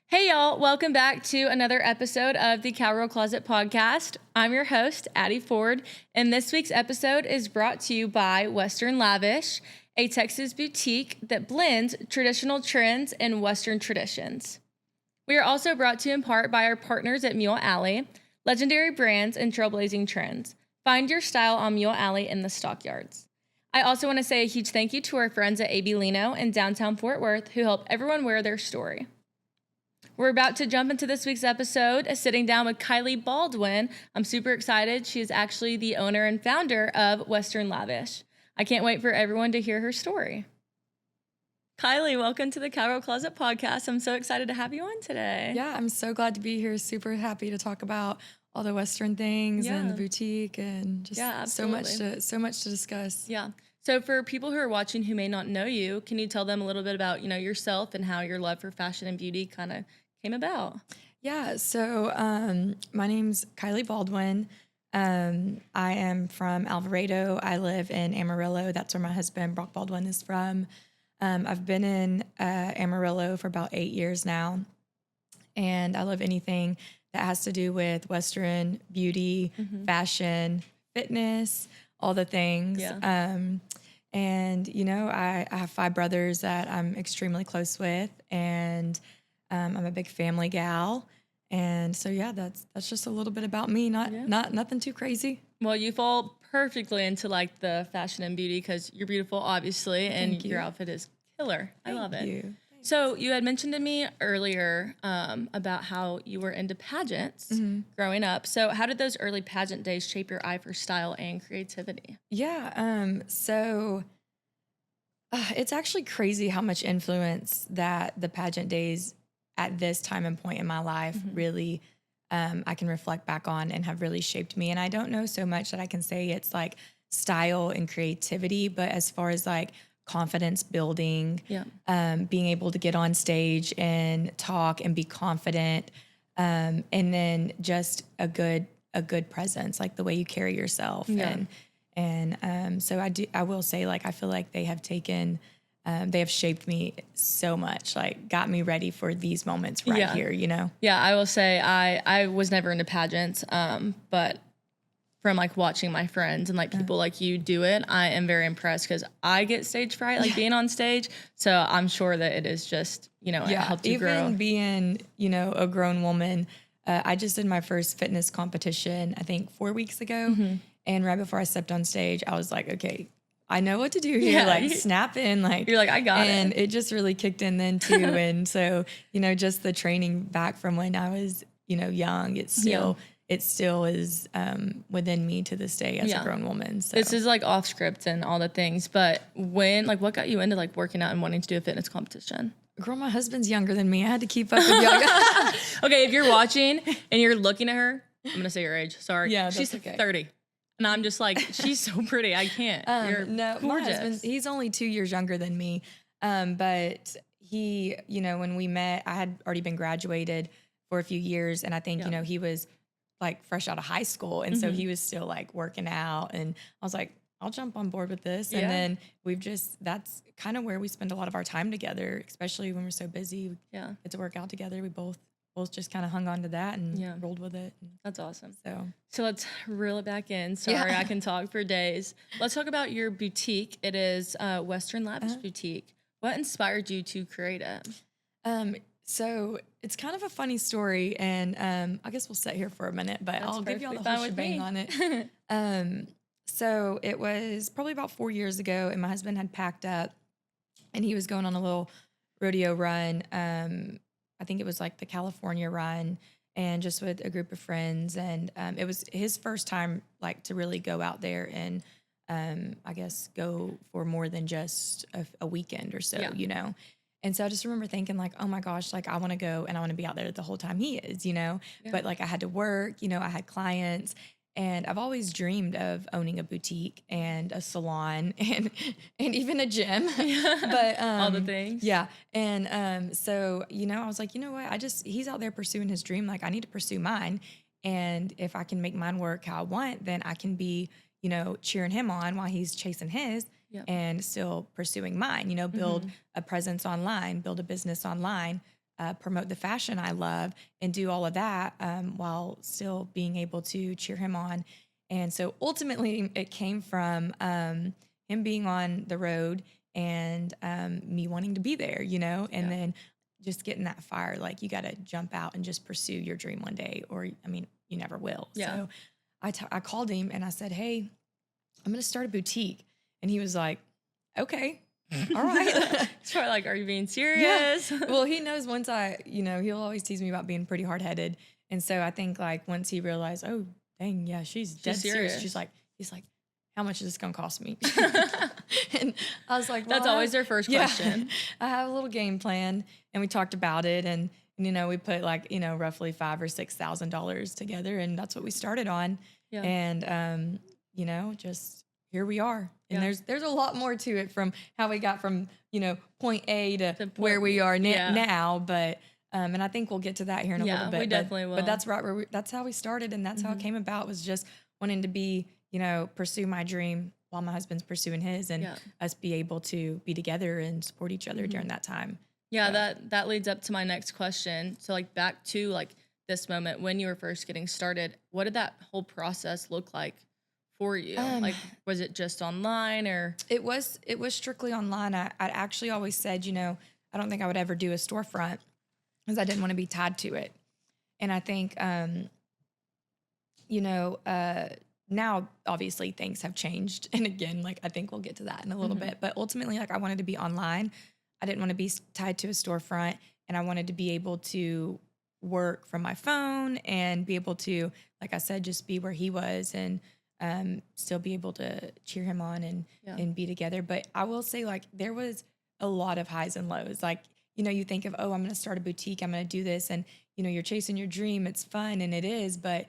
Hey y'all, welcome back to another episode of the Cowgirl Closet podcast. I'm your host, Addy Ford, and this week's episode is brought to you by Western Lavish, a Texas boutique that blends traditional trends and Western traditions. We are also brought to you in part by our partners at Mule Alley, legendary brands and trailblazing trends. Find your style on Mule Alley in the stockyards. I also want to say a huge thank you to our friends at AB Lino in downtown Fort Worth who help everyone wear their story. We're about to jump into this week's episode, sitting down with Kylie Baldwin. I'm super excited. She is actually the owner and founder of Western Lavish. I can't wait for everyone to hear her story. Kylie, welcome to the Cowgirl Closet podcast. I'm so excited to have you on today. Yeah, I'm so glad to be here. Super happy to talk about all the Western things and the boutique and just so much to discuss. Yeah. So for people who are watching who may not know you, can you tell them a little bit about, yourself and how your love for fashion and beauty kind of came about? Yeah, so my name's Kylie Baldwin. I am from Alvarado. I live in Amarillo. That's where my husband, Brock Baldwin, is from. I've been in Amarillo for about 8 years now, and I love anything that has to do with Western beauty, fashion, fitness, all the things. Yeah. And, I have 5 brothers that I'm extremely close with, and I'm a big family gal. And so, that's just a little bit about me. Not nothing too crazy. Well, you fall perfectly into like the fashion and beauty because you're beautiful, obviously, and your outfit is killer. I love it. Thank you. So you had mentioned to me earlier about how you were into pageants growing up. So how did those early pageant days shape your eye for style and creativity? Yeah. So it's actually crazy how much influence that the pageant days at this time and point in my life really I can reflect back on and have really shaped me. And I don't know so much that I can say it's like style and creativity, but as far as like confidence building, being able to get on stage and talk and be confident, and then just a good presence, like the way you carry yourself. And so I will say, like, I feel like they have shaped me so much, like got me ready for these moments here, Yeah, I will say I was never into pageants, but from like watching my friends and like people like you do it, I am very impressed because I get stage fright, like being on stage. So I'm sure that it is just, it helped you grow. Even being, a grown woman, I just did my first fitness competition, I think 4 weeks ago. And right before I stepped on stage, I was like, okay, I know what to do here. Like snap in, like you're like, I got it. And it just really kicked in then too. And so, just the training back from when I was, young, it still is within me to this day as a grown woman. So this is like off script and all the things, but what got you into like working out and wanting to do a fitness competition? Girl, my husband's younger than me. I had to keep up with yoga. Okay, if you're watching and you're looking at her, I'm gonna say your age. Sorry, yeah, she's okay. 30. And I'm just like, she's so pretty. I can't. You're no, gorgeous. My husband, he's only 2 years younger than me. But he, when we met, I had already been graduated for a few years. And I think, he was like fresh out of high school. And so he was still like working out. And I was like, I'll jump on board with this. And then that's kind of where we spend a lot of our time together, especially when we're so busy. We get to work out together. We both just kind of hung on to that and rolled with it. That's awesome. So let's reel it back in. Sorry, I can talk for days. Let's talk about your boutique. It is Western Lavish Boutique. What inspired you to create it? So it's kind of a funny story, and I guess we'll sit here for a minute, but I'll give you all the whole shebang on it. So it was probably about 4 years ago, and my husband had packed up, and he was going on a little rodeo run. I think it was like the California run, and just with a group of friends. And it was his first time like to really go out there and I guess go for more than just a weekend or so, And so I just remember thinking like, oh my gosh, like I want to go and I want to be out there the whole time he is, But like I had to work, I had clients. And I've always dreamed of owning a boutique and a salon and even a gym. But all the things. Yeah. And so, I was like, you know what? He's out there pursuing his dream. Like I need to pursue mine. And if I can make mine work how I want, then I can be, cheering him on while he's chasing his and still pursuing mine, build a presence online, build a business online. promote the fashion I love and do all of that while still being able to cheer him on. And so ultimately it came from him being on the road and me wanting to be there, and then just getting that fire. Like, you got to jump out and just pursue your dream one day, or, I mean, you never will. So I called him and I said, hey, I'm going to start a boutique. And he was like, okay, all right. It's probably like, are you being serious? Yeah. Well, he knows once he'll always tease me about being pretty hard-headed. And so I think like once he realized, oh, dang, yeah, she's dead serious. He's like, how much is this going to cost me? And I was like, well, that's always their first question. I have a little game plan, and we talked about it, and we put like, roughly $5,000 or $6,000 together, and that's what we started on. Yeah. And, just here we are. And there's a lot more to it from how we got from, point A to where we are now. But, and I think we'll get to that here in a little bit. We definitely will. But that's right that's how we started. And that's how it came about, was just wanting to be, pursue my dream while my husband's pursuing his, and us be able to be together and support each other during that time. Yeah. So. That leads up to my next question. So like back to like this moment when you were first getting started, what did that whole process look like for you? Like, was it just online, or? It was strictly online. I actually always said, I don't think I would ever do a storefront because I didn't want to be tied to it. And I think, now obviously things have changed. And again, like, I think we'll get to that in a little bit, but ultimately, like, I wanted to be online. I didn't want to be tied to a storefront, and I wanted to be able to work from my phone and be able to, like I said, just be where he was, and still be able to cheer him on and be together. But I will say, like, there was a lot of highs and lows. Like, you think of, oh, I'm going to start a boutique, I'm going to do this. And, you're chasing your dream. It's fun, and it is. But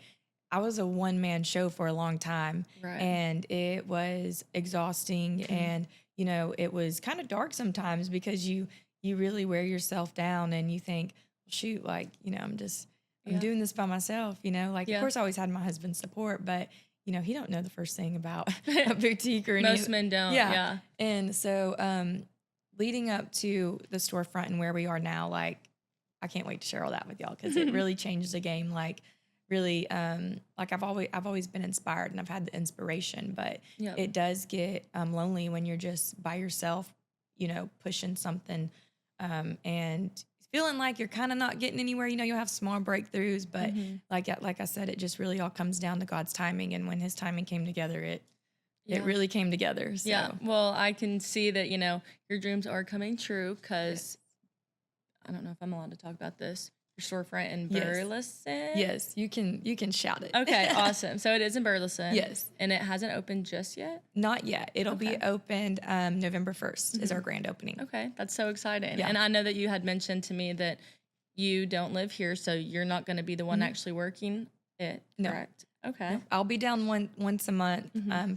I was a one-man show for a long time. Right. And it was exhausting. And, it was kind of dark sometimes, because you really wear yourself down, and you think, shoot, like, I'm doing this by myself, like, of course I always had my husband's support, but he don't know the first thing about a boutique or anything. Most men don't. Yeah. And so, leading up to the storefront and where we are now, like, I can't wait to share all that with y'all, because it really changed the game. Like, really, like, I've always been inspired, and I've had the inspiration, but it does get lonely when you're just by yourself, pushing something, and feeling like you're kind of not getting anywhere. You'll have small breakthroughs, but like I said, it just really all comes down to God's timing. And when his timing came together, it really came together. So. Yeah. Well, I can see that, your dreams are coming true, because I don't know if I'm allowed to talk about this. Your storefront in Burleson? Yes, you can shout it. Okay, awesome. So it is in Burleson. Yes. And it hasn't opened just yet? Not yet. It'll be opened November 1st is our grand opening. Okay, that's so exciting. Yeah. And I know that you had mentioned to me that you don't live here, so you're not going to be the one actually working it, correct? Okay. No. I'll be down once a month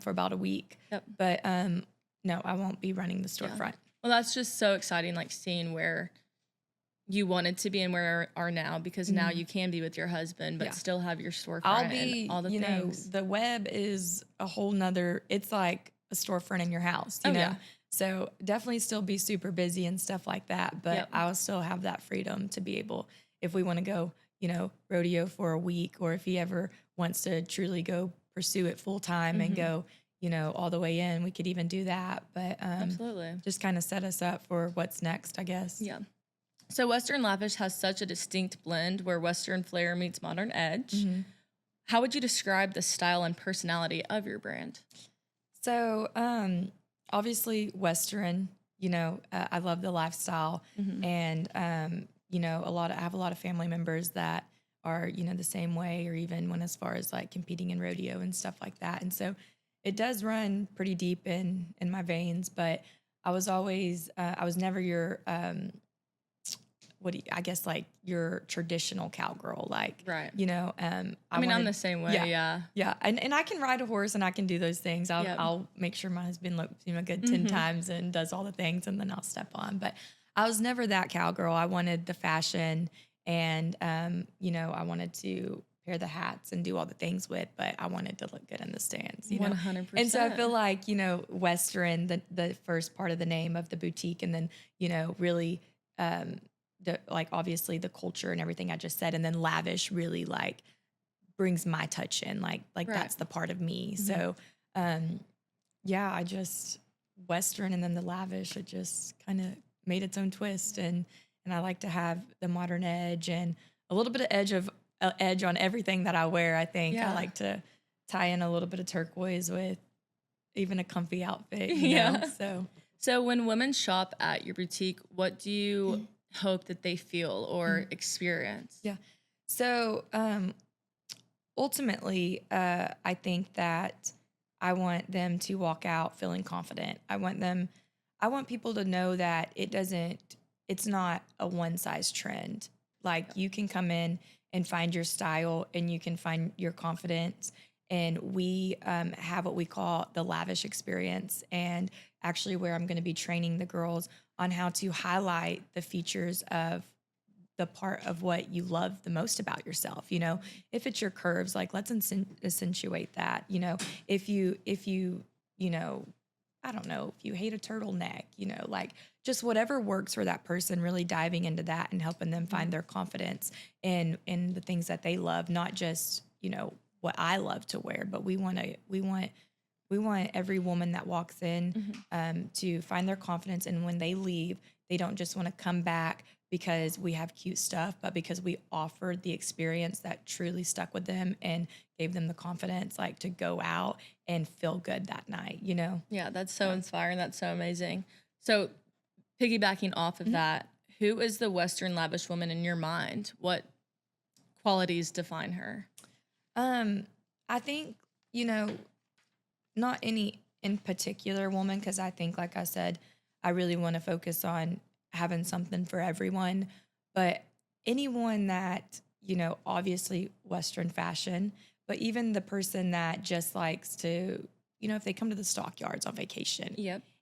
for about a week. Yep. But no, I won't be running the storefront. Yeah. Well, that's just so exciting, like, seeing where you wanted to be and where you are now, because now you can be with your husband, but still have your storefront and all the things. The web is a whole nother, it's like a storefront in your house, you know? Yeah. So definitely still be super busy and stuff like that, but I'll still have that freedom to be able, if we want to go, rodeo for a week, or if he ever wants to truly go pursue it full time and go, all the way in, we could even do that. But absolutely, just kind of set us up for what's next, I guess. Yeah. So Western Lavish has such a distinct blend where Western flair meets modern edge. Mm-hmm. How would you describe the style and personality of your brand? So obviously Western, I love the lifestyle, and I have a lot of family members that are, the same way, or even when as far as like competing in rodeo and stuff like that. And so it does run pretty deep in my veins, but I was always, I was never your, I guess like your traditional cowgirl, like, right. I'm the same way. Yeah. Yeah. And I can ride a horse and I can do those things. I'll make sure my husband looks, good 10 times and does all the things, and then I'll step on. But I was never that cowgirl. I wanted the fashion, and, I wanted to wear the hats and do all the things with, but I wanted to look good in the stands, 100%. And so I feel like, Western, the first part of the name of the boutique, and then, really, like obviously the culture and everything I just said, and then lavish really like brings my touch in, like right. That's the part of me. Mm-hmm. So, yeah, I just Western and then the lavish, it just kind of made its own twist, and I like to have the modern edge and a little bit of edge on everything that I wear. I think I like to tie in a little bit of turquoise with even a comfy outfit, you know? So when women shop at your boutique, what do you hope that they feel or experience? Yeah. So ultimately, I think that I want them to walk out feeling confident. I want people to know that it's not a one size trend. Like you can come in and find your style and you can find your confidence. And we have what we call the lavish experience, and actually where I'm going to be training the girls on how to highlight the features of the part of what you love the most about yourself. You know, if it's your curves, like let's accentuate that. You know, if you, you know, I don't know, if you hate a turtleneck, you know, like just whatever works for that person, really diving into that and helping them find their confidence in the things that they love, not just, you know, what I love to wear, but we want every woman that walks in to find their confidence. And when they leave, they don't just want to come back because we have cute stuff, but because we offered the experience that truly stuck with them and gave them the confidence, like to go out and feel good that night, you know? Yeah, that's so inspiring. That's so amazing. So piggybacking off of that, who is the Western lavish woman in your mind? What qualities define her? I think, you know, not any in particular woman, because I think, like I said, I really want to focus on having something for everyone. But anyone that, you know, obviously Western fashion, but even the person that just likes to, you know, if they come to the stockyards on vacation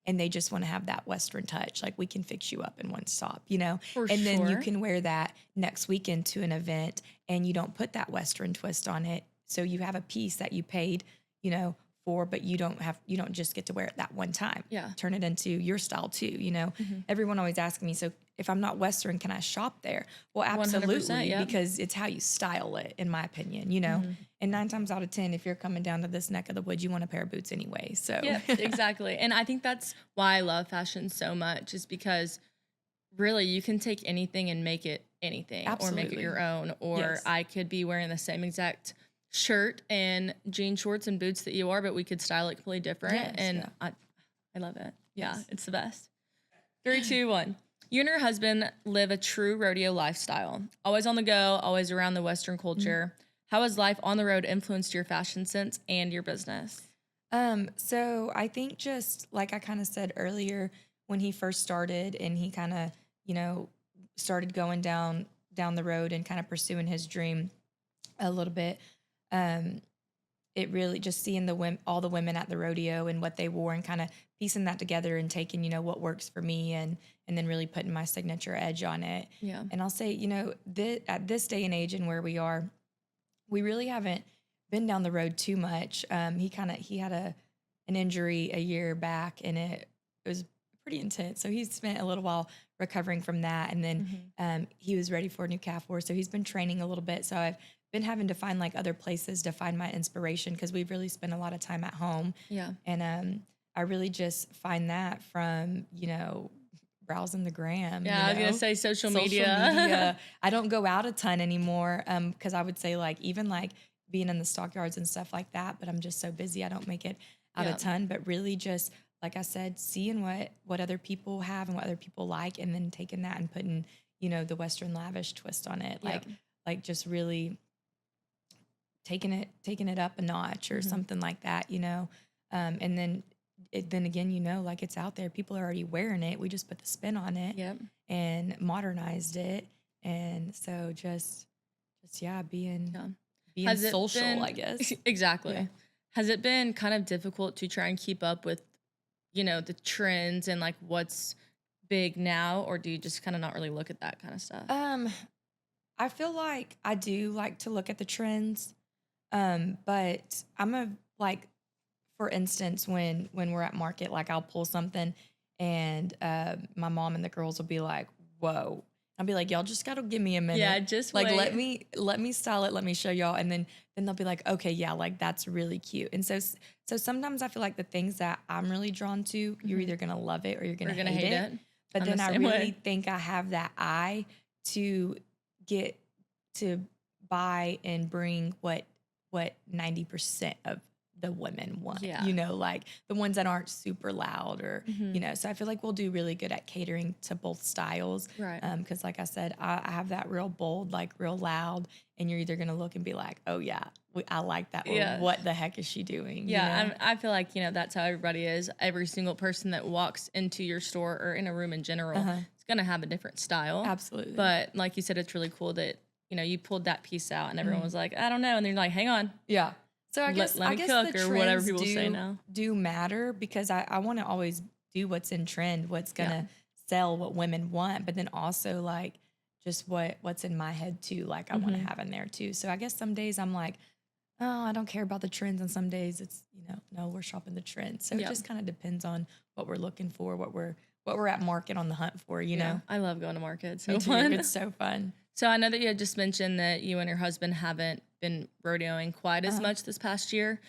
and they just want to have that Western touch, like we can fix you up in one stop, you know, then you can wear that next weekend to an event and you don't put that Western twist on it. So you have a piece that you paid, you know, for, but you don't just get to wear it that one time. Yeah. Turn it into your style too, you know. Everyone always asks me, so if I'm not Western, can I shop there? Well, absolutely, because it's how you style it, in my opinion, you know. And 9 times out of 10, if you're coming down to this neck of the woods, you want a pair of boots anyway. So yeah, exactly. And I think that's why I love fashion so much, is because really you can take anything and make it anything. Absolutely. Or make it your own. Or I could be wearing the same exact shirt and jean shorts and boots that you are, but we could style it completely different. I love it. Yeah, it's the best. 3, 2, 1. You and your husband live a true rodeo lifestyle. Always on the go, always around the Western culture. How has life on the road influenced your fashion sense and your business? So I think, just like I kind of said earlier, when he first started and he kind of, you know, started going down the road and kind of pursuing his dream a little bit, it really just seeing all the women at the rodeo and what they wore and kind of piecing that together and taking, you know, what works for me and then really putting my signature edge on it. Yeah. And I'll say, you know, at this day and age and where we are, we really haven't been down the road too much. He had an injury a year back and it was pretty intense. So he's spent a little while recovering from that. And then he was ready for a new calf war. So he's been training a little bit. So I've been having to find like other places to find my inspiration, because we've really spent a lot of time at home. Yeah. And I really just find that from, you know, browsing the gram. Yeah, I was going to say social media. I don't go out a ton anymore, because I would say like even like being in the stockyards and stuff like that, but I'm just so busy I don't make it out a ton. But really just, like I said, seeing what other people have and what other people like, and then taking that and putting, you know, the Western lavish twist on it. Like just really taking it up a notch or something like that, you know. And then again, you know, like it's out there. People are already wearing it. We just put the spin on it and modernized it. And so just being social, I guess. Exactly. Yeah. Has it been kind of difficult to try and keep up with, you know, the trends and like what's big now, or do you just kind of not really look at that kind of stuff? I feel like I do like to look at the trends. But for instance, when we're at market, like I'll pull something and my mom and the girls will be like, whoa. I'll be like, y'all just got to give me a minute. Yeah, just like, wait. let me style it. Let me show y'all. And then they'll be like, okay, yeah, like that's really cute. And so sometimes I feel like the things that I'm really drawn to, you're either going to love it or you're going to hate it. But then I really think I have that eye to get to buy and bring what 90% of the women want, you know, like the ones that aren't super loud or, you know, so I feel like we'll do really good at catering to both styles. Right. Cause like I said, I have that real bold, like real loud, and you're either going to look and be like, oh yeah, I like that. Or what the heck is she doing? Yeah. You know? I feel like, you know, that's how everybody is. Every single person that walks into your store or in a room in general, is going to have a different style. Absolutely. But like you said, it's really cool that, you know, you pulled that piece out and everyone was like, I don't know. And they're like, hang on. Yeah. So I guess cook the or whatever people say now do matter, because I want to always do what's in trend, what's gonna sell, what women want, but then also like just what's in my head too, like I want to have in there too. So I guess some days I'm like, oh, I don't care about the trends, and some days it's, you know, no, we're shopping the trends. So it just kind of depends on what we're looking for, what we're at market on the hunt for, you know. I love going to market. It's Me so fun. It's so fun. So I know that you had just mentioned that you and your husband haven't been rodeoing quite as much this past year,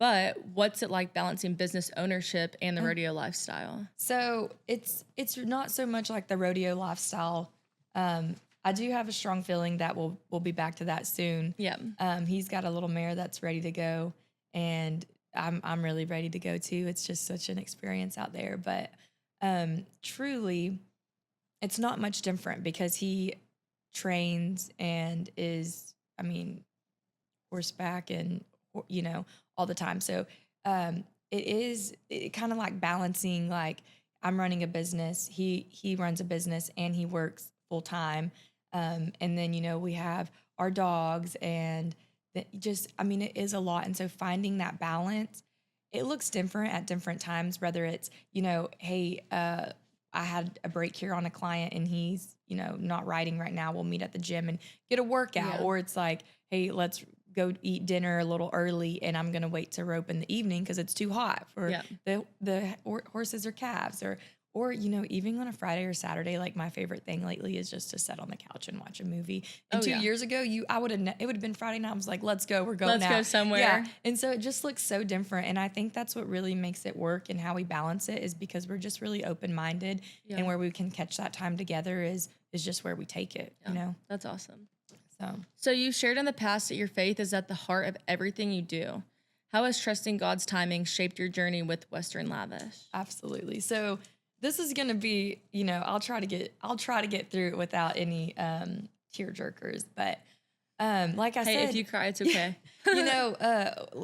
but what's it like balancing business ownership and the rodeo lifestyle? So it's not so much like the rodeo lifestyle. I do have a strong feeling that we'll be back to that soon. Yeah. He's got a little mare that's ready to go, and I'm really ready to go too. It's just such an experience out there, but truly, it's not much different because he trains and is, I mean, horseback and, you know, all the time. So it kind of like balancing, like I'm running a business, he runs a business, and he works full time. And then, you know, we have our dogs, and I mean, it is a lot. And so finding that balance, it looks different at different times, whether it's, you know, hey, I had a break here on a client and he's, you know, not riding right now. We'll meet at the gym and get a workout. Or it's like, hey, let's go eat dinner a little early, and I'm going to wait to rope in the evening because it's too hot for the horses or calves. Or, you know, even on a Friday or Saturday, like my favorite thing lately is just to sit on the couch and watch a movie. And 2 years ago, it would have been Friday night. I was like, let's go. We're going out. Let's go somewhere. Yeah. And so it just looks so different. And I think that's what really makes it work, and how we balance it is because we're just really open-minded, and where we can catch that time together is just where we take it, you know? That's awesome. So you shared in the past that your faith is at the heart of everything you do. How has trusting God's timing shaped your journey with Western Lavish? Absolutely. So this is going to be, you know, I'll try to get through it without any tear jerkers, but like I said, if you cry, it's okay. You know,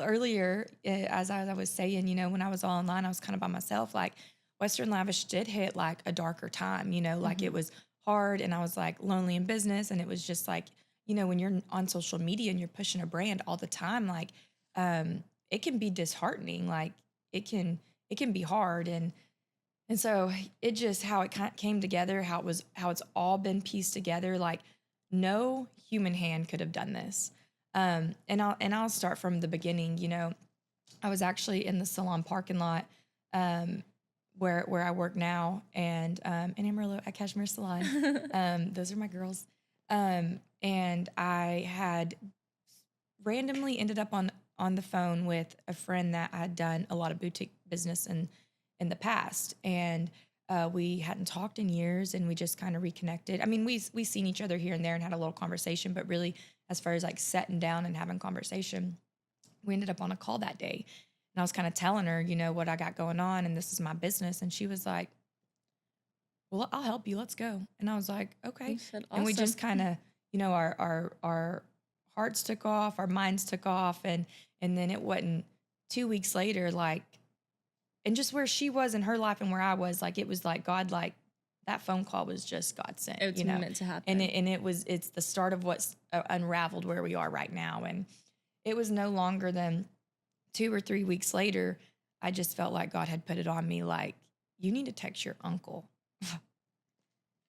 earlier, as I was saying, you know, when I was all online, I was kind of by myself. Like Western Lavish did hit like a darker time, you know, like it was hard, and I was like lonely in business, and it was just like, you know, when you're on social media and you're pushing a brand all the time, like it can be disheartening. Like it can be hard, and so it just, how it came together, how it's all been pieced together. Like no human hand could have done this. And I'll start from the beginning. You know, I was actually in the salon parking lot where I work now, and in Amarillo at Cashmere Salon. Those are my girls. And I had randomly ended up on the phone with a friend that I had done a lot of boutique business in the past, and we hadn't talked in years, and we just kind of reconnected. I mean, we seen each other here and there and had a little conversation, but really, as far as like sitting down and having conversation, we ended up on a call that day, and I was kind of telling her, you know, what I got going on, and this is my business, and she was like, "Well, I'll help you. Let's go." And I was like, "Okay." Awesome. And we just kind of, you know, our hearts took off, our minds took off, and then it wasn't 2 weeks later, like. And just where she was in her life and where I was, like, it was like God, like that phone call was just God sent. It's, you know, meant to happen. And it's the start of what's unraveled where we are right now. And it was no longer than 2 or 3 weeks later, I just felt like God had put it on me, like, you need to text your uncle.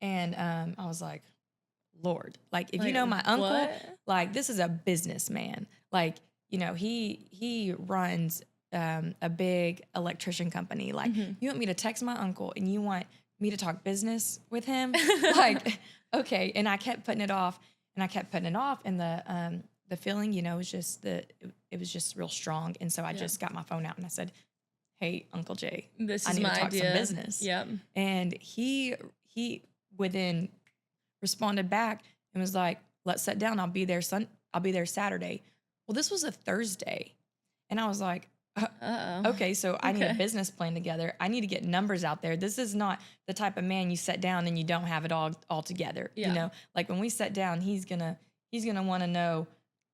And I was like, Lord, like, if you know my uncle, like, this is a businessman. Like, you know, he runs a big electrician company. Like, you want me to text my uncle, and you want me to talk business with him. Like, okay. And I kept putting it off and the feeling, was just it was just real strong. And so I just got my phone out and I said, hey, Uncle Jay, this I is need my to talk idea. some business. Yep. And he within responded back and was like, let's sit down. I'll be there Saturday. Well, this was a Thursday. And I was like, okay, so I need a business plan together. I need to get numbers out there. This is not the type of man you sit down and you don't have it all together. Yeah. Like when we sit down, he's gonna want to know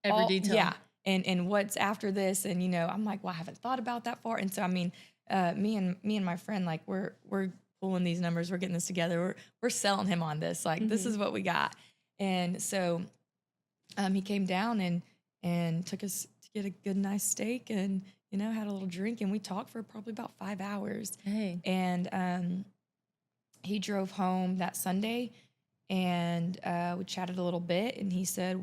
every detail. Yeah. And what's after this. And, I'm like, well, I haven't thought about that far. And so, I mean, me and my friend, like we're pulling these numbers. We're getting this together. We're selling him on this. Like, this is what we got. And so, he came down and took us to get a good, nice steak and, had a little drink, and we talked for probably about 5 hours. Hey. And he drove home that Sunday, and we chatted a little bit, and he said,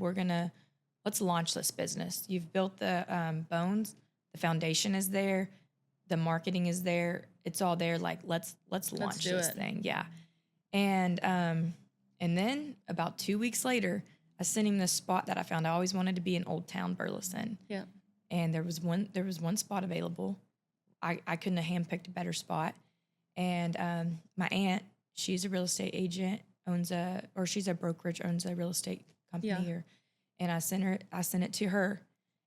let's launch this business. You've built the bones, the foundation is there, the marketing is there, it's all there. Like, let's launch this thing. Yeah. And then about 2 weeks later, I sent him this spot that I found. I always wanted to be in Old Town Burleson. Yeah. And there was one spot available. I couldn't have handpicked a better spot. And my aunt, she's a real estate agent, she's a brokerage, owns a real estate company here. And I sent it to her,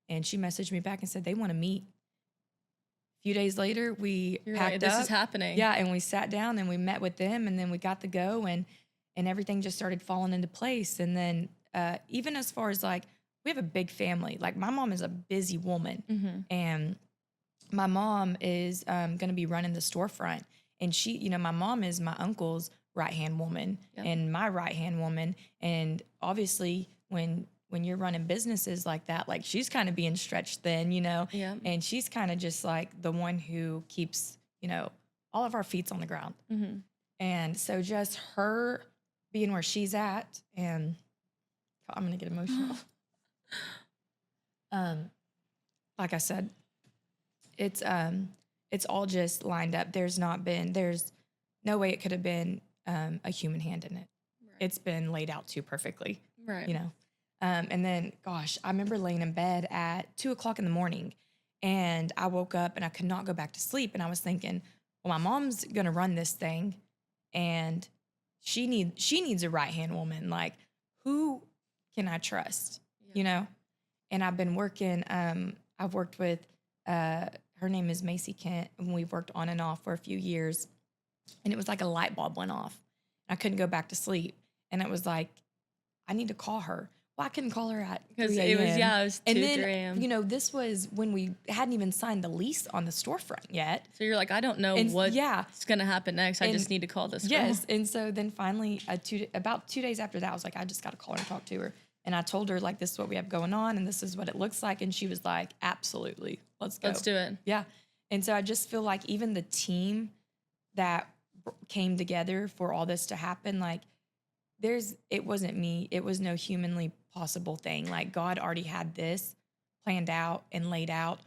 and she messaged me back and said they want to meet. A few days later, we packed up. This is happening. Yeah, and we sat down and we met with them, and then we got the go, and everything just started falling into place. And then even as far as like, we have a big family. Like, my mom is a busy woman, and my mom is going to be running the storefront. And she, my mom is my uncle's right-hand woman and my right-hand woman. And obviously, when you're running businesses like that, like, she's kind of being stretched thin, and she's kind of just like the one who keeps, all of our feet on the ground. And so just her being where she's at, and I'm going to get emotional. Like I said, it's all just lined up. There's no way it could have been a human hand in it. Right. It's been laid out too perfectly. Right. And then, gosh, I remember laying in bed at 2:00 in the morning, and I woke up and I could not go back to sleep. And I was thinking, well, my mom's gonna run this thing, and she needs a right-hand woman. Like, who can I trust? And I've been working. I've worked with her name is Macy Kent, and we've worked on and off for a few years. And it was like a light bulb went off. I couldn't go back to sleep, and it was like, I need to call her. Well, I couldn't call her at 3 a.m. It was 2, and then, 3 a.m. This was when we hadn't even signed the lease on the storefront yet. So you're like, I don't know what's going to happen next. I just need to call this girl. Yes. And so then finally, about 2 days after that, I was like, I just got to call her and talk to her. And I told her, like, this is what we have going on, and this is what it looks like. And she was like, absolutely. Let's go. Let's do it. Yeah. And so I just feel like even the team that came together for all this to happen, like, it wasn't me. It was no humanly possible thing. Like, God already had this planned out and laid out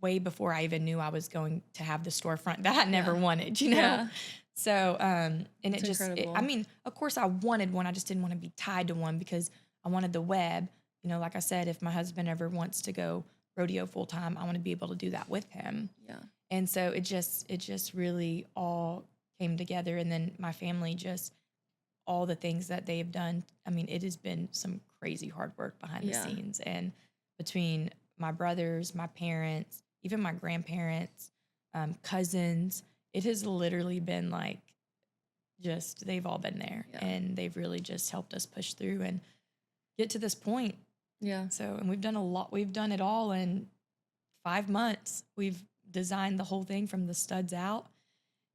way before I even knew I was going to have the storefront that I never wanted, Yeah. So, and it's incredible. Of course I wanted one. I just didn't want to be tied to one because I wanted the web. Like I said, if my husband ever wants to go rodeo full time, I want to be able to do that with him. Yeah. And so it just really all came together. And then my family, just all the things that they have done. It has been some crazy hard work behind the scenes. And between my brothers, my parents, even my grandparents, cousins, it has literally been like, they've all been there. Yeah. And they've really just helped us push through and get to this point. Yeah. So, and we've done a lot. We've done it all in 5 months. We've designed the whole thing from the studs out,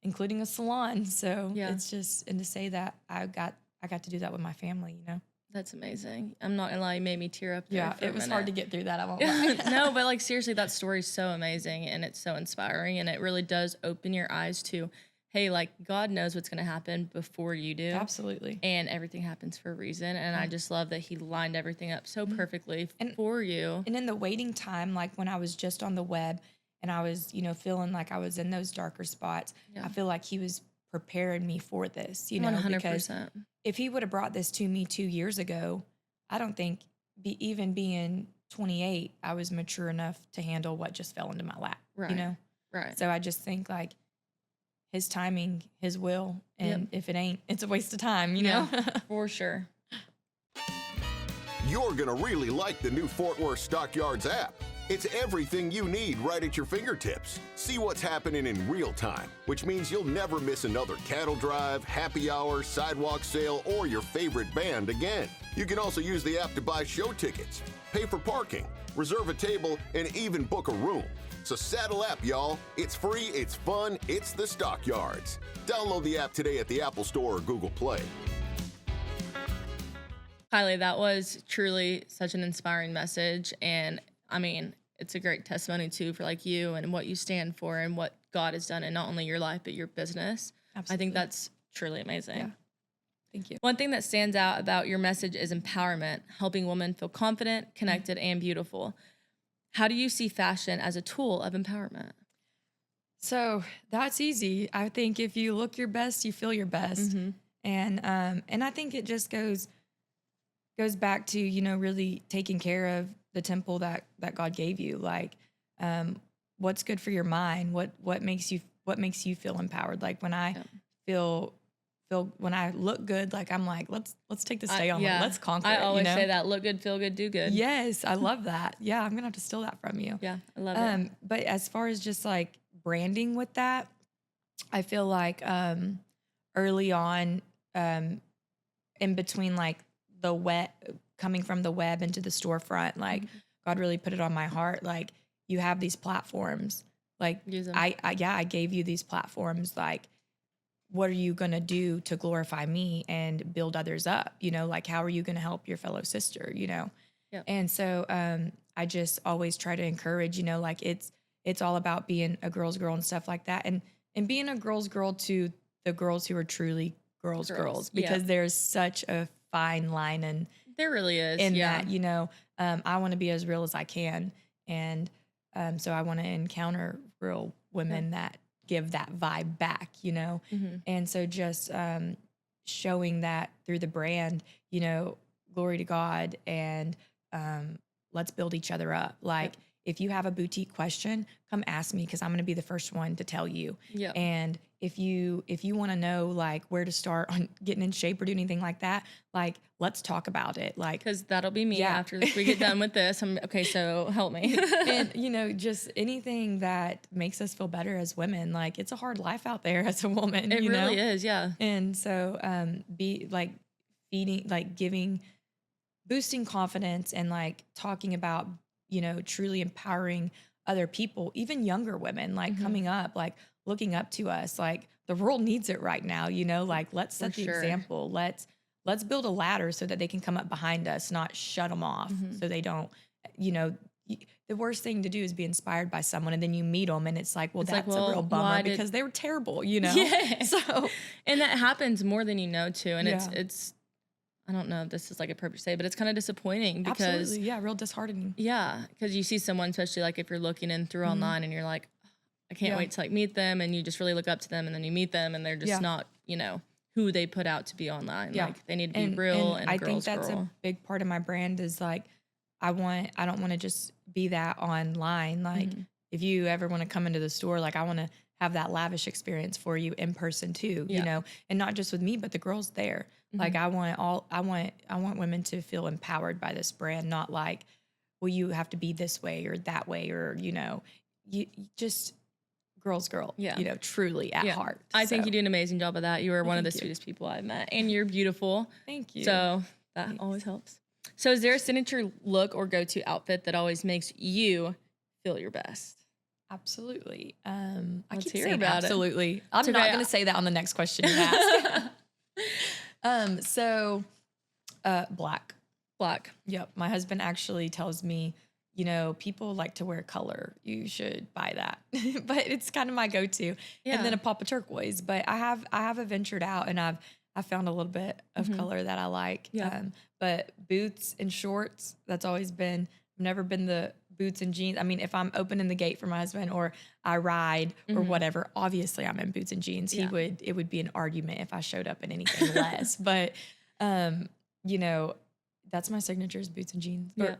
including a salon. So it's just, and to say that I got to do that with my family, That's amazing. I'm not gonna lie, you made me tear up there. Yeah, it was hard to get through that. I won't lie. No, but like, seriously, that story is so amazing, and it's so inspiring, and it really does open your eyes to, hey, like, God knows what's going to happen before you do. Absolutely. And everything happens for a reason. And I just love that he lined everything up so perfectly for you. And in the waiting time, like when I was just on the web and I was, feeling like I was in those darker spots, I feel like he was preparing me for this, you know, 100%. because if he would have brought this to me 2 years ago, I don't think even being 28, I was mature enough to handle what just fell into my lap, right. you know? Right. So I just think like his timing, his will, and if it ain't, it's a waste of time, you know? For sure. You're going to really like the new Fort Worth Stockyards app. It's everything you need right at your fingertips. See what's happening in real time, which means you'll never miss another cattle drive, happy hour, sidewalk sale, or your favorite band again. You can also use the app to buy show tickets, pay for parking, reserve a table, and even book a room. So saddle up, y'all. It's free, it's fun, it's the Stockyards. Download the app today at the Apple Store or Google Play. Kylie, that was truly such an inspiring message. And I mean, it's a great testimony too for like you and what you stand for and what God has done in not only your life, but your business. Absolutely. I think that's truly amazing. Yeah. Thank you. One thing that stands out about your message is empowerment, helping women feel confident, connected, and beautiful. How do you see fashion as a tool of empowerment? So that's easy. I think if you look your best, you feel your best. And I think it just goes back to, you know, really taking care of the temple that God gave you. Like, what's good for your mind? What makes you feel empowered? Like when I feel when I look good, like I'm like, let's take this day on. Let's conquer it. I always you know? say that, look good, feel good, do good. Yes, I love that. Yeah, I'm gonna have to steal that from you. Yeah, I love it. But as far as just like branding with that, I feel like early on, in between like coming from the web into the storefront, like God really put it on my heart. Like you have these platforms, like I gave you these platforms. Like, what are you going to do to glorify me and build others up? You know, like, how are you going to help your fellow sister, you know? Yep. And so, I just always try to encourage, you know, like it's all about being a girl's girl and stuff like that. And being a girl's girl to the girls who are truly girls, because there's such a fine line and there really is in that, you know, I want to be as real as I can. And, so I want to encounter real women that give that vibe back, you know? And so just, showing that through the brand, you know, glory to God, and, let's build each other up. Like, if you have a boutique question, come ask me, because I'm going to be the first one to tell you. And if you want to know like where to start on getting in shape or do anything like that, like let's talk about it. Like, because that'll be me after we get done with this. Okay, so help me. And you know, just anything that makes us feel better as women. Like, it's a hard life out there as a woman. It you really know? is, yeah. And so, be like feeding, like boosting confidence, and like talking about, you know, truly empowering other people, even younger women, like coming up, like looking up to us. Like, the world needs it right now, you know, like let's set the example. Let's build a ladder so that they can come up behind us, not shut them off so they don't, you know, the worst thing to do is be inspired by someone and then you meet them and it's like, well, that's a real bummer because they were terrible, you know? So, and that happens more than you know too. And it's, I don't know if this is like a perfect say, but it's kind of disappointing because real disheartening. Yeah. Because you see someone, especially like if you're looking in through online and you're like, I can't wait to like meet them, and you just really look up to them, and then you meet them and they're just not, you know, who they put out to be online. Like, they need to be real and I think that's a big part of my brand is like, I don't want to just be that online. Like, if you ever want to come into the store, like I want to have that lavish experience for you in person too, you know, and not just with me, but the girls there. Like, I want women to feel empowered by this brand, not like, well, you have to be this way or that way, or, you know, you just girl, you know, truly at heart. I think you do an amazing job of that. You are one of the sweetest people I've met, and you're beautiful. Thank you. So that always helps. So is there a signature look or go-to outfit that always makes you feel your best? Absolutely. I Let's keep hear saying about absolutely. It. I'm not going to say that on the next question you ask. So, black. Yep. My husband actually tells me, you know, people like to wear color. You should buy that. But it's kind of my go-to. And then a pop of turquoise. But I have ventured out and I've found a little bit of color that I like. But boots and shorts, that's always been, I've never been the boots and jeans. I mean, if I'm opening the gate for my husband or I ride or whatever, obviously I'm in boots and jeans. It would be an argument if I showed up in anything less. But, you know, that's my signature is boots and jeans. Yeah.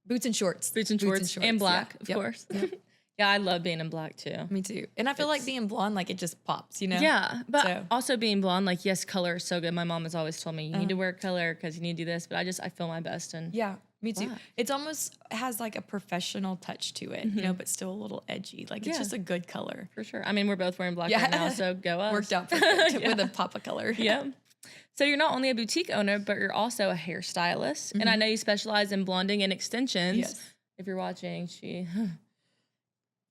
Boots and shorts. Boots and shorts. And black, of course. Yep. Yeah, I love being in black too. Me too. And I feel like being blonde, like it just pops, you know? Yeah, but also being blonde, like, yes, color is so good. My mom has always told me, you need to wear color because you need to do this. But I feel my best in me too. It's almost has like a professional touch to it, you know, but still a little edgy. Like it's just a good color. For sure. I mean, we're both wearing black right now, so go us. Worked out perfect with a pop of color. Yeah. So you're not only a boutique owner, but you're also a hairstylist. And I know you specialize in blonding and extensions. Yes. If you're watching,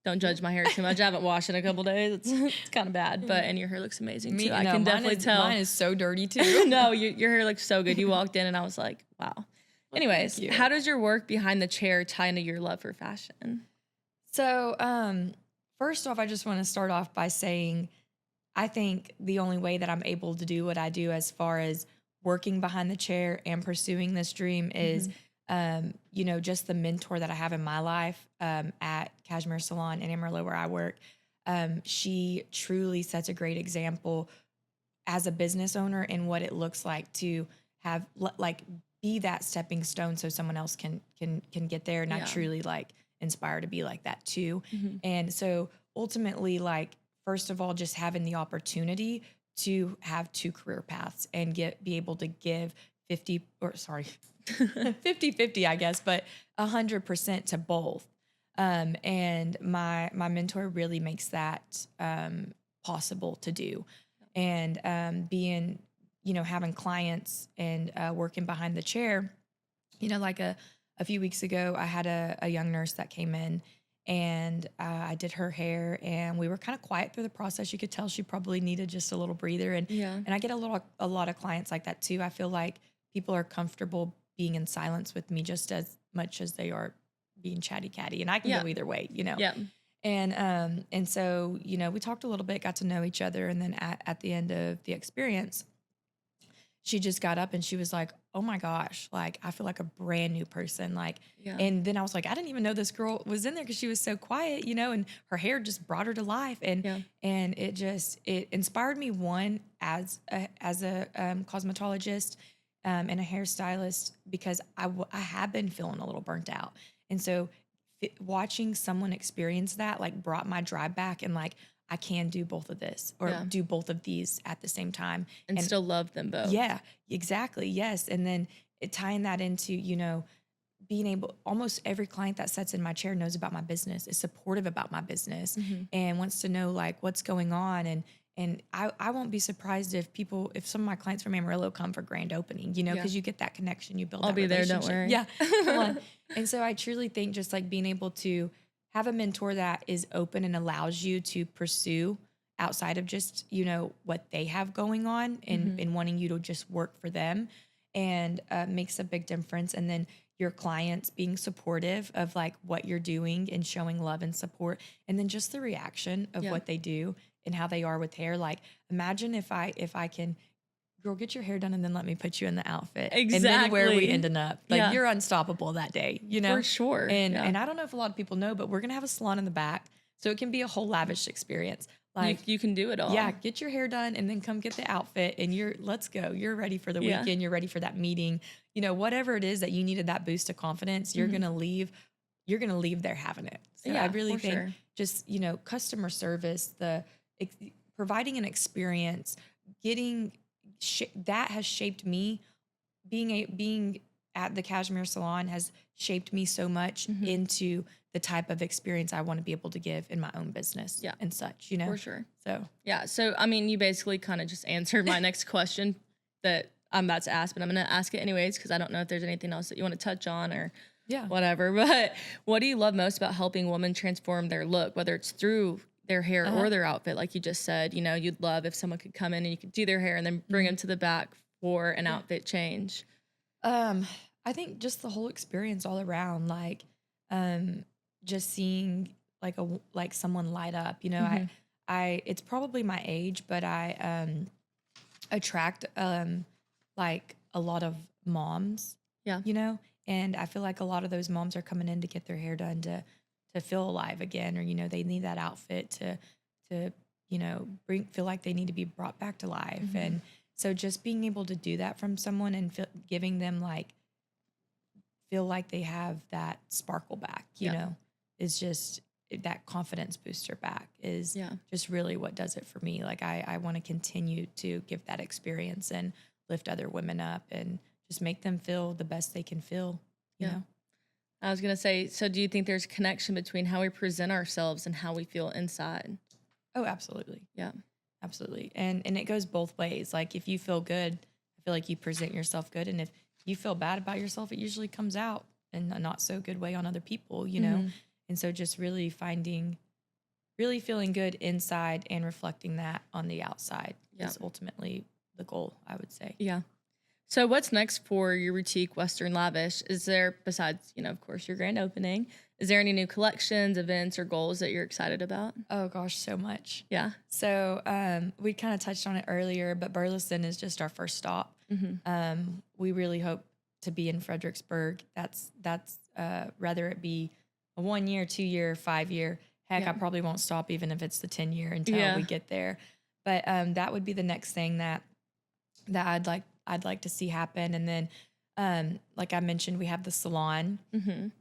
don't judge my hair too much. I haven't washed in a couple days. It's kind of bad, and your hair looks amazing too. I can definitely tell. Mine is so dirty too. No, your hair looks so good. You walked in and I was like, wow. Anyways, how does your work behind the chair tie into your love for fashion? So, first off, I just want to start off by saying, I think the only way that I'm able to do what I do as far as working behind the chair and pursuing this dream is, you know, just the mentor that I have in my life at Cashmere Salon in Amarillo where I work. She truly sets a great example as a business owner in what it looks like to have like be that stepping stone so someone else can get there. And I truly like inspire to be like that too. And so ultimately, like, first of all, just having the opportunity to have two career paths and be able to give 50-50, I guess, but 100% to both. And my mentor really makes that possible to do. And being, you know, having clients and working behind the chair, you know, like a few weeks ago, I had a young nurse that came in and I did her hair and we were kind of quiet through the process. You could tell she probably needed just a little breather. And I get a lot of clients like that too. I feel like people are comfortable being in silence with me just as much as they are being chatty catty, and I can go either way, you know? And so, you know, we talked a little bit, got to know each other. And then at the end of the experience, she just got up and she was like, oh my gosh, like, I feel like a brand new person. Like, and then I was like, I didn't even know this girl was in there because she was so quiet, you know, and her hair just brought her to life. And, and it inspired me, one, as a cosmetologist, and a hairstylist, because I have been feeling a little burnt out. And so watching someone experience that, like, brought my drive back and like, I can do both of this or do both of these at the same time. And still love them both. Yeah, exactly. Yes. And then tying that into, you know, being able, almost every client that sits in my chair knows about my business, is supportive about my business, and wants to know like what's going on. And I won't be surprised if some of my clients from Amarillo come for grand opening, you know, because you get that connection, you build I'll that be there, relationship. don't worry. Yeah, come on. And so I truly think just like being able to have a mentor that is open and allows you to pursue outside of just, you know, what they have going on and wanting you to just work for them, and makes a big difference. And then your clients being supportive of like what you're doing and showing love and support. And then just the reaction of what they do and how they are with hair. Like, imagine if I can, girl, get your hair done and then let me put you in the outfit. Exactly. And then where we ending up. Like, you're unstoppable that day, you know? For sure. And I don't know if a lot of people know, but we're going to have a salon in the back. So it can be a whole lavish experience. Like, you can do it all. Yeah, get your hair done and then come get the outfit and let's go. You're ready for the weekend. You're ready for that meeting. You know, whatever it is that you needed that boost of confidence, you're going to leave there having it. So I really think just, you know, customer service, providing an experience, that has shaped me. Being at the Cashmere Salon has shaped me so much into the type of experience I want to be able to give in my own business and such, you know? For sure. So, So, I mean, you basically kind of just answered my next question that I'm about to ask, but I'm going to ask it anyways, because I don't know if there's anything else that you want to touch on or whatever. But what do you love most about helping women transform their look, whether it's through their hair or their outfit? Like you just said, you know, you'd love if someone could come in and you could do their hair and then bring them to the back for an outfit change. I think just the whole experience all around, like, just seeing like someone light up, you know, it's probably my age, but I attract like a lot of moms, you know, And I feel like a lot of those moms are coming in to get their hair done to feel alive again, or, you know, they need that outfit to, you know, feel like they need to be brought back to life. Mm-hmm. And so just being able to do that from someone and giving them feel like they have that sparkle back, you know, is just that confidence booster back is just really what does it for me. Like I want to continue to give that experience and lift other women up and just make them feel the best they can feel, you know? I was going to say, so do you think there's a connection between how we present ourselves and how we feel inside? Oh, absolutely. Yeah. Absolutely. And it goes both ways. Like if you feel good, I feel like you present yourself good. And if you feel bad about yourself, it usually comes out in a not so good way on other people, you know? And so just really feeling good inside and reflecting that on the outside is ultimately the goal, I would say. Yeah. So what's next for your boutique, Western Lavish? Is there, besides, you know, of course, your grand opening, is there any new collections, events, or goals that you're excited about? Oh, gosh, so much. Yeah. So we kind of touched on it earlier, but Burleson is just our first stop. We really hope to be in Fredericksburg. That's rather it be a 1 year, 2 year, 5 year. Heck, I probably won't stop even if it's the 10 year until we get there. But that would be the next thing that I'd like to see happen. And then, like I mentioned, we have the salon.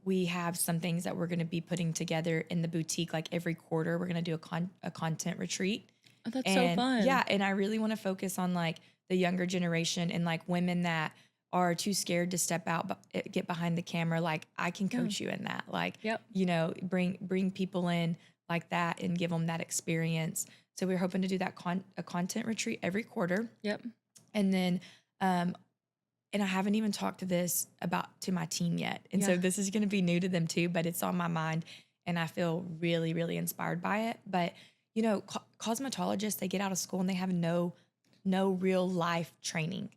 We have some things that we're going to be putting together in the boutique. Like every quarter, we're going to do a content retreat. Oh, that's so fun. Yeah. And I really want to focus on like the younger generation and like women that are too scared to step out, but get behind the camera. Like I can coach you in that. Like, you know, bring people in like that and give them that experience. So we're hoping to do that a content retreat every quarter. And then, and I haven't even talked to my team yet. And so this is going to be new to them too, but it's on my mind and I feel really, really inspired by it. But, you know, cosmetologists, they get out of school and they have no real life training.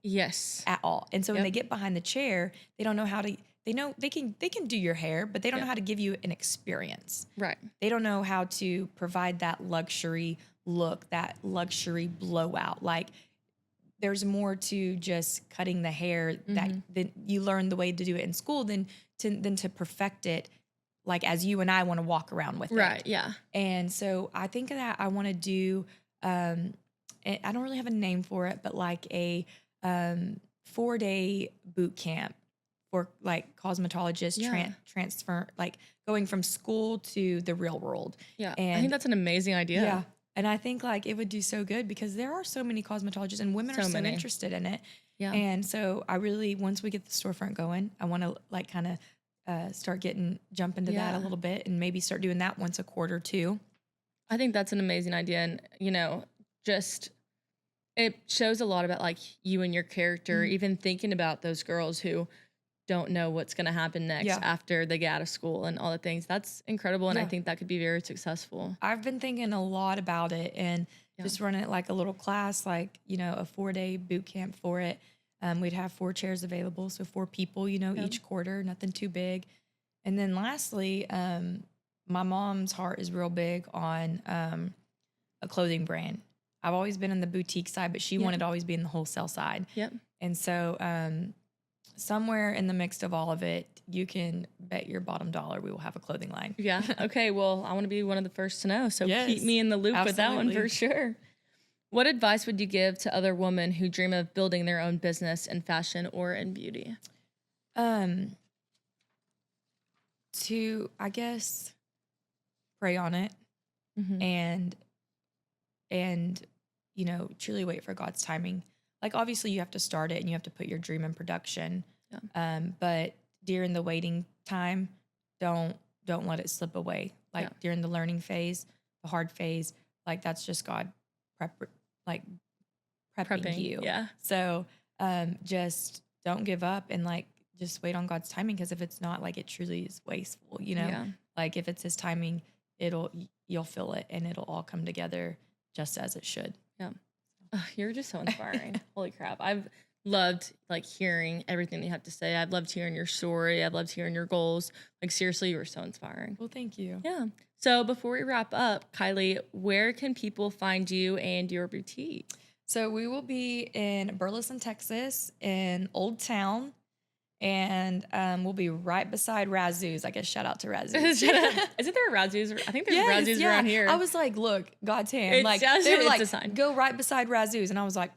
At all. And so when they get behind the chair, they don't know how to, they can do your hair, but they don't know how to give you an experience. Right. They don't know how to provide that luxury look, that luxury blowout. Like there's more to just cutting the hair that you learn the way to do it in school than to perfect it. Like as you and I want to walk around with it. Right. Yeah. And so I think that I want to do, I don't really have a name for it, but like a 4-day boot camp for like cosmetologists transfer, like going from school to the real world. Yeah. And I think that's an amazing idea. Yeah. And I think like it would do so good because there are so many cosmetologists and women are so interested in it. Yeah. And so I really, once we get the storefront going, I want to like kind of jump into that a little bit and maybe start doing that once a quarter too. I think that's an amazing idea. And, you know, just it shows a lot about like you and your character, even thinking about those girls who don't know what's going to happen next after they get out of school and all the things. That's incredible. And I think that could be very successful. I've been thinking a lot about it and just running it like a little class, like, you know, a 4-day boot camp for it. We'd have 4 chairs available. So 4 people, you know, each quarter, nothing too big. And then lastly, my mom's heart is real big on a clothing brand. I've always been in the boutique side, but she wanted to always be in the wholesale side. And so somewhere in the mix of all of it, you can bet your bottom dollar we will have a clothing line. Yeah. Okay. Well, I want to be one of the first to know. So keep me in the loop with that one for sure. What advice would you give to other women who dream of building their own business in fashion or in beauty? To, I guess, pray on it and, you know, truly wait for God's timing. Like, obviously you have to start it and you have to put your dream in production. But during the waiting time, don't let it slip away. Like during the learning phase, the hard phase, like that's just God prepping you. So just don't give up and like just wait on God's timing, because if it's not, like, it truly is wasteful, you know? Like if it's his timing, you'll feel it and it'll all come together just as it should. Oh, you're just so inspiring. Holy crap. I've loved like hearing everything you have to say. I've loved hearing your story. I've loved hearing your goals. Like seriously, you were so inspiring. Well, thank you. Yeah. So before we wrap up, Kylie, where can people find you and your boutique? So we will be in Burleson, Texas, in Old Town. And we'll be right beside Razoo's. I guess shout out to Razoo's. Isn't there a Razoo's? I think there's Razoo's around here. I was like, look, God's hand. It's like just, they were it's like, a sign. go right beside Razoo's. And I was like,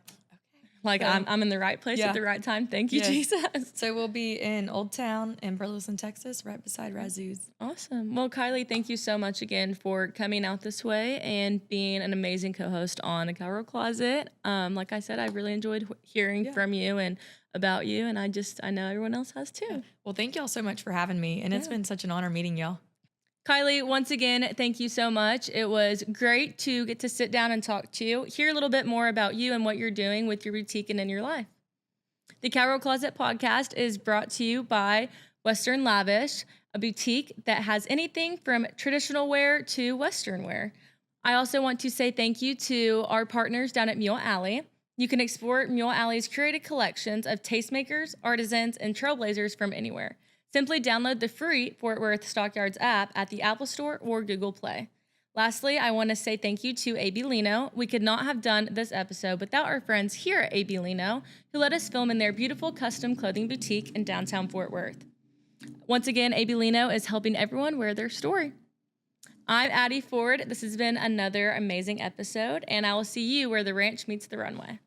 like, so, I'm in the right place at the right time. Thank you, Jesus. So we'll be in Old Town in Burleson, Texas, right beside Razoo's. Awesome. Well, Kylie, thank you so much again for coming out this way and being an amazing co-host on The Cowgirl Closet. Like I said, I really enjoyed hearing from you and about you, and I know everyone else has too. Yeah. Well, thank y'all so much for having me, and it's been such an honor meeting y'all. Kylie, once again, thank you so much. It was great to get to sit down and talk to you, hear a little bit more about you and what you're doing with your boutique and in your life. The Cowgirl Closet podcast is brought to you by Western Lavish, a boutique that has anything from traditional wear to Western wear. I also want to say thank you to our partners down at Mule Alley. You can explore Mule Alley's curated collections of tastemakers, artisans, and trailblazers from anywhere. Simply download the free Fort Worth Stockyards app at the Apple Store or Google Play. Lastly, I want to say thank you to AB Lino. We could not have done this episode without our friends here at AB Lino, who let us film in their beautiful custom clothing boutique in downtown Fort Worth. Once again, AB Lino is helping everyone wear their story. I'm Addy Ford. This has been another amazing episode, and I will see you where the ranch meets the runway.